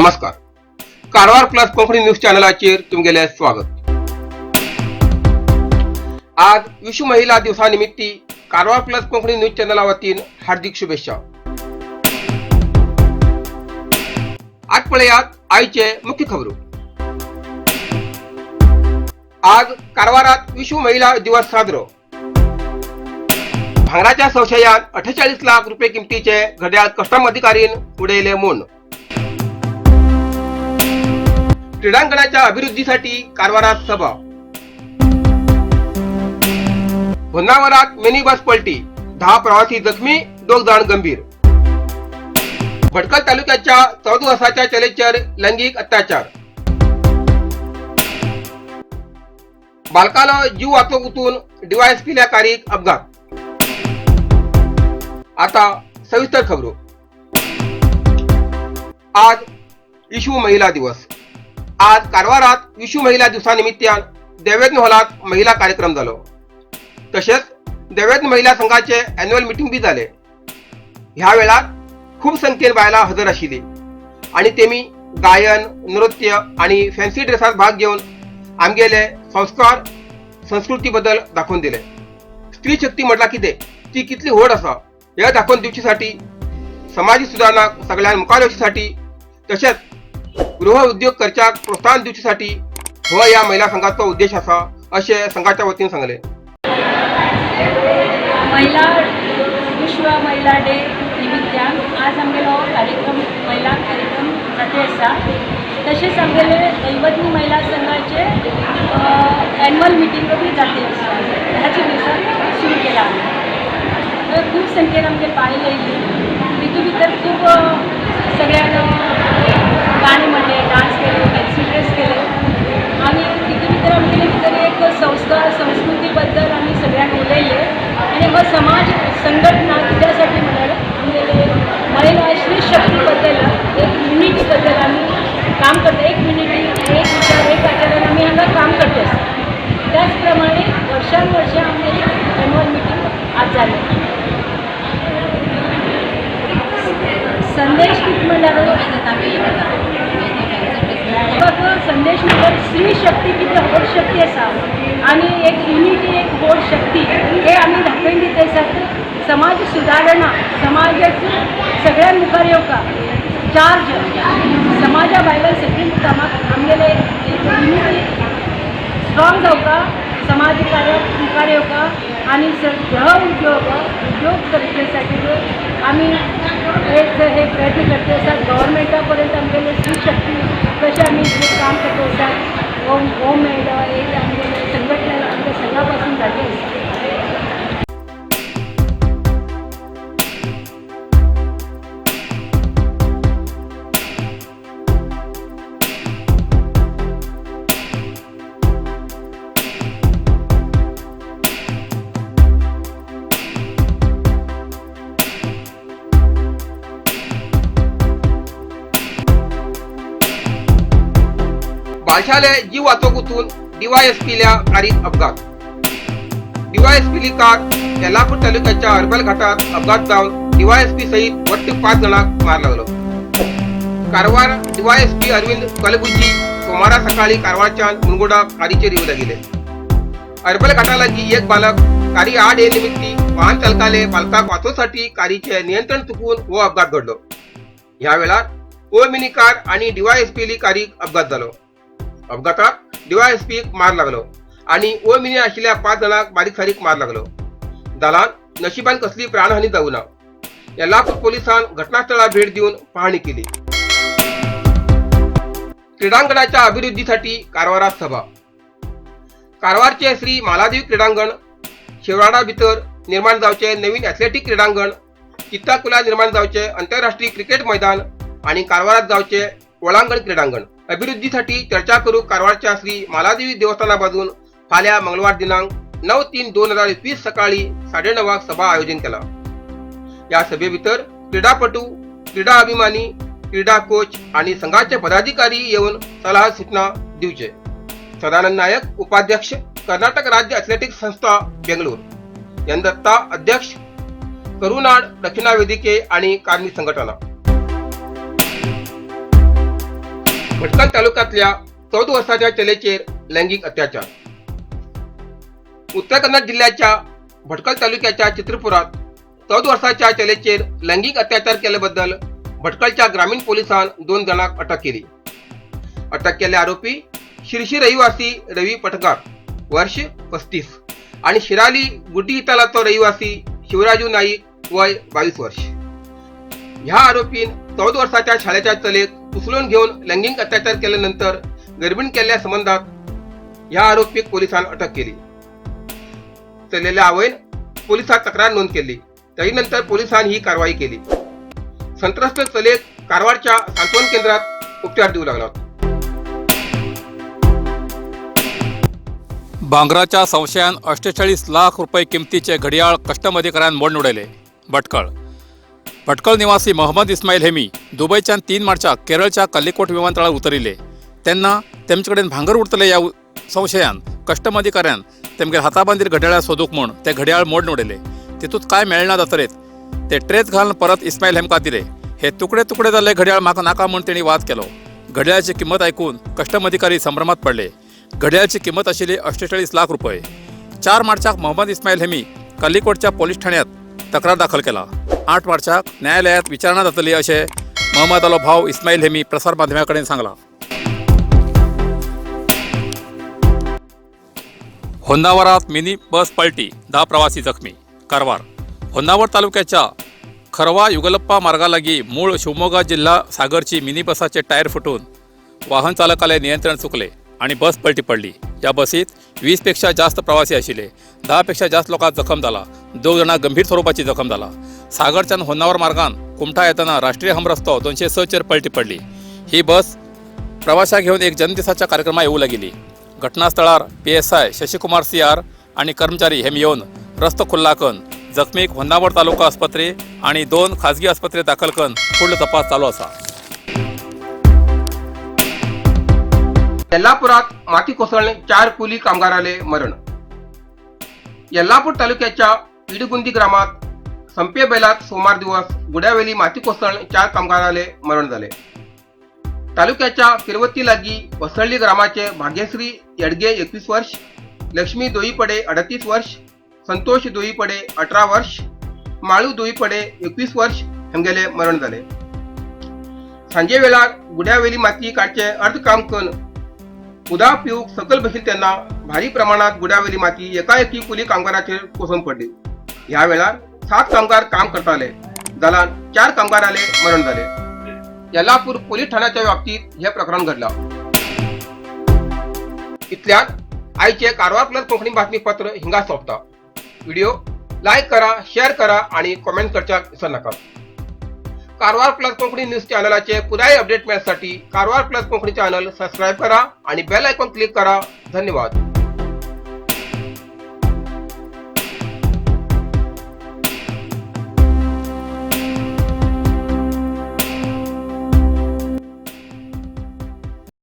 नमस्कार. Karwar plus Konkani news चॅनलाचेर तुमगेले स्वागत. आज विश्व महिला दिवसानिमित्ती कारवार प्लस कोंकणी न्यूज चॅनला वतीन हार्दिक शुभेच्छा. आज पळयात आयचे मुख्य खबरो. आज कारवारात विश्व महिला दिवस साजरो. भांगराच्या संशयात 48 लाख रुपये किमतीचे घड्याळ कस्टम अधिकारीन उडयले मोड. क्रीडांगणाच्या अभिवृद्धीसाठी कारवारात सभा. होन्नावरात मिनी बस पलटी, 10 प्रवासी जखमी, 2 जण गंभीर. भटकल तालुक्याच्या 14 वर्षाच्या चलेचर लैंगिक अत्याचार. बालकाला जीव वाचवून डीवायएसपीला कारक अपघात. आता सविस्तर खबरो. आज विश्व महिला दिवस. आज कारवारात विश्व महिला दिवसानिमित्तान देवेंद्र हॉलात महिला कार्यक्रम झालो. तसेच देवेंद्र महिला संघाचे अॅन्युअल मीटिंग बी झाले. ह्या वेळात खूप संख्येन बायला हजर आशिल्ली आणि तेमी गायन, नृत्य आणि फॅन्सी ड्रेसात भाग घेऊन आमगेले संस्कार संस्कृती बद्दल दाखवून दिले. स्त्री शक्ती म्हटला कितें, ती कितली व्हड आसा हे दाखवून दिवचीसाठी, समाजीक सुदारणा सगळ्यांक मुखार येवचीसाठी, तसेच गृह उद्योग करच्याक प्रोत्साहन दिवचीसाठी हो या महिला संघाचा उद्देश असा, असे संघाच्या वतीन सांगले. विश्व महिला डे निमित्तान आज आमगेलो कार्यक्रम महिला कार्यक्रम जाते आसा. तशेंच आमगेले दैवतनी महिला संघाचे एन्युअल मिटींग बी जाते आसा. ह्याच्या दिवसात सुरू केला. खूप संख्येन आमगे बायल येयली. तितून भितर खूप सगळ्यांना गाणे म्हणले, डान्स केले, फॅन्सी ड्रेस केले आणि तितून भितर आमगेले भितर एक संस्कार संस्कृती बद्दल आमी सगळ्यांक उलयले. आणि हो समाज संघटना कित्यासाठी म्हळ्यार आमगेले महिला स्त्री शक्ती बद्दल, एक युनिटी बद्दल आमी काम करता. एक युनिटी, एक विचार, एक आचरण आमी हांगा काम करता आसा. त्याच प्रमाणे वर्षान वर्षा आमगेली एन्युअल मिटींग आज जाली. संदेश कितें म्हणल्यार संदेश म्हणल्यार स्त्री शक्ती किती व्हड शक्ती आसा आणि एक युनिटी, एक व्हड शक्ती हे आमी दाखोवन दिता आसात. समाज सुदारणा, समाजाची सगळ्यां मुखार येवपाक चार्ज समाजा भायल्या सगळीं कामाक आमगेले एक युनिटी स्ट्रॉंग जावपाक, समाज कार्याक मुखार येवपाक आणि ग्रह उद्योग करचे आमी हे प्रयत्न करते आसात. गव्हर्मेंटा पर्यंत आमगेले स्त्री शक्ती कशें आमी काम करता आसात. हो मेळ्ळो एक आमगेले संघटना आमच्या संघा पासून जाते आसा. बालशाले जीव वाचवून डीवायएसपीला कारक अपघात. डीवायएसपी कार येलापूर तालुक्याच्या अर्बल घाटात अपघात जाऊन डीवायएसपी सहित वट्ट 5 जणांक मार लागलो. कारवार डीवायएसपी अरविंद कलबुर्गी सोमारा सकाळी कारवारच्या मुनगुडा कारचेर येऊ लागले. अर्बल घाटालागी एक बालक कारी आड ये निमित्ती वाहन चालकाले बालकाक वाचवण्यासाठी कारचे नियंत्रण चुकून हो अपघात घडलो. ह्या वेळार ओ मिनी कार आणि डीवायएसपी कारक अपघात झालो. अपघातात डीवायएसपी मार लागलो आणि ओ मिनी आशिल्ल्या 5 जणांक बारीक सारीक मार लागलो. दलान नशिबान कसली प्राणहानी जाऊ ना. येलापूर पोलिसांन घटनास्थळाला भेट देऊन पाहणी केली. क्रीडांगणाच्या अभिवृद्धीसाठी कारवारात सभा. कारवारचे श्री मालादेवी क्रीडांगण, शेवराडा भितर निर्माण जावचे नवीन एथलेटिक क्रीडांगण, चित्ताकुला निर्माण जावचे आंतरराष्ट्रीय क्रिकेट मैदान आणि कारवारात जावचे ओळांगण क्रीडांगण अभिवृद्धीसाठी चर्चा करू कारवारच्या श्री मालादेवी देवस्थानापासून फाल्या मंगळवार दिनांक 9/3/2021 सकाळी 9:30 सभा आयोजन केला. या सभे भितर क्रीडापटू, क्रीडा अभिमानी, क्रीडा कोच आणि संघाचे पदाधिकारी येऊन सल्ला सूचना दिवचे. सदानंद नायक उपाध्यक्ष, कर्नाटक राज्य एथलेटिक्स संस्था बेंगळूर, एन दत्ता अध्यक्ष, करुनाड दक्षिणा वेदिके आणि कार्मिक संघटना. भटकळ तालुक्यातल्या 14 वर्षाच्या चलेचेर लैंगिक अत्याचार. उत्तर कन्नड जिल्ह्याच्या भटकळ तालुक्याच्या चित्रपुरात 14 वर्षाच्या चलेचेर लैंगिक अत्याचार केल्याबद्दल भटकळच्या ग्रामीण पोलिसांन 2 जणांक अटक केली. अटक केलेले आरोपी शिरशी रहिवासी रवी पटकार वर्ष 35 आणि शिराली गुड्डी इतालाचो रहिवासी शिवराजू नाईक वय 22 वर्ष. ह्या आरोपीन 14 वर्षाच्या शाळेच्या चलेक उचलून घेऊन लैंगिक अत्याचार केल्यानंतर गर्भिण केल्या संबंधात ह्या आरोपीक पोलिसांनी अटक केली. चलेल्या आवयन पोलिसांत तक्रार नोंद केली. त्यानंतर पोलिसांनी ही कारवाई केली. संत्रस्त चलेक कारवारच्या सांत्वन केंद्रात उपचार देऊ लागला. बांगराच्या संशयान 48 लाख रुपये किमतीचे घडियाळ कस्टम अधिकाऱ्यान मोडून उडयले. भटकळ निवासी मोहम्मद इस्माईल हेमी दुबयच्यान 3 मार्चाक केरळच्या कल्लिकोट विमानतळार उतरिल्ले तेन्ना तेमचे कडेन भांगर उरतले ह्या संशयान कस्टम अधिकाऱ्यान तेमगेर हाताबांदीर घड्याळां सोदूंक म्हूण ते घड्याळ मोडून उडयले. तितूंत कांय मेळना जातरेत ते ट्रेत घालून परत इस्माईल हेमकां दिले. हे तुकडे तुकडे जाल्ले घड्याळ म्हाका नाका म्हूण तेणी वाद केलो. घड्याळाची किंमत आयकून कस्टम अधिकारी संभ्रमात पडले. घड्याळाची किंमत आशिल्ली 48 लाख रुपये. 4 मार्चाक मोहम्मद इस्माईल हेमी कल्लिकोटच्या पोलीस ठाण्यात तक्रार दाखल केला. 8 मार्चाक न्यायालयात विचारणा जातली अशें मोहम्मदालो भाव इस्माईल हेमी प्रसार माध्यमां कडेन सांगला. होन्नावरात मिनी बस पलटी 10 प्रवासी जखमी. कारवार होन्नावर तालुक्याच्या खरवा युगलप्पा मार्गालागी मूळ शिवमोगा जिल्हा सागरची मिनी बसाचे टायर फुटून वाहन चालकाले नियंत्रण चुकले आणि बस पलटी पडली. या बसीत 20 पेक्षा जास्त प्रवासी आशिल्ले. 10 पेक्षा जास्त लोकांक जखम जाला. 2 जाणांक गंभीर स्वरूपाची जखम जाला. सागरच्यान होन्नावर मार्गान कुमठा येताना राष्ट्रीय हमरस्तो 206 चेर पलटी पडली. ही बस प्रवाशांक घेवन एक जन्मदिसाच्या कार्यक्रमाक येवूं लागिल्ली. घटनास्थळार PSI शशिकुमार CR आणि कर्मचारी हेम येवन रस्तो खुल्ला करून जखमीक होन्नावर तालुका आस्पत्री आणि 2 खाजगी आस्पत्रेत दाखल करून फुडलो तपास चालू आसा. यल्लापुरात माती कोसळणे 4 कुली कामगाराले मरण. यल्लापूर तालुक्याच्या इडगुंदी ग्रामात संपे बैलात सोमवार दिवस गुड्यावेली माती कोसळणे 4 कामगाराले मरण झाले. तालुक्याच्या किरवती लागी वसळली ग्रामाचे भाग्यश्री येडगे 21 वर्ष, लक्ष्मी दोईपडे 38 वर्ष, संतोष दोईपडे 18 वर्ष, माळू दोईपडे 21 वर्ष हेमगेले मरण झाले. सांजे वेळार गुड्यावेली माती काडचे अर्ध काम करून उदा पिऊक सकल बशील तेन्ना भारी प्रमाणात गुड्यावेली माती एकाएकी कुली कामगाराचेर कोसळून पडली. ह्या वेळार 7 कामगार काम करताले जाल्यार 4 कामगाराले मरण झाले. यल्लापूर पोलीस ठाण्याच्या व्याप्तीत हे प्रकरण घडला. इतल्यात आयचे कारवार प्लस कोंकणी बातमीपत्र हिंगा सोंपता. व्हिडिओ लाईक करा, शेअर करा आणि कमेंट करच्याक विसरू नका. कारवार प्लस कोंकणी न्यूज चॅनलाचे पुराय अपडेट मिळण्यासाठी Karwar plus Konkani channel subscribe करा आणि बेल आयकॉन क्लिक करा. धन्यवाद.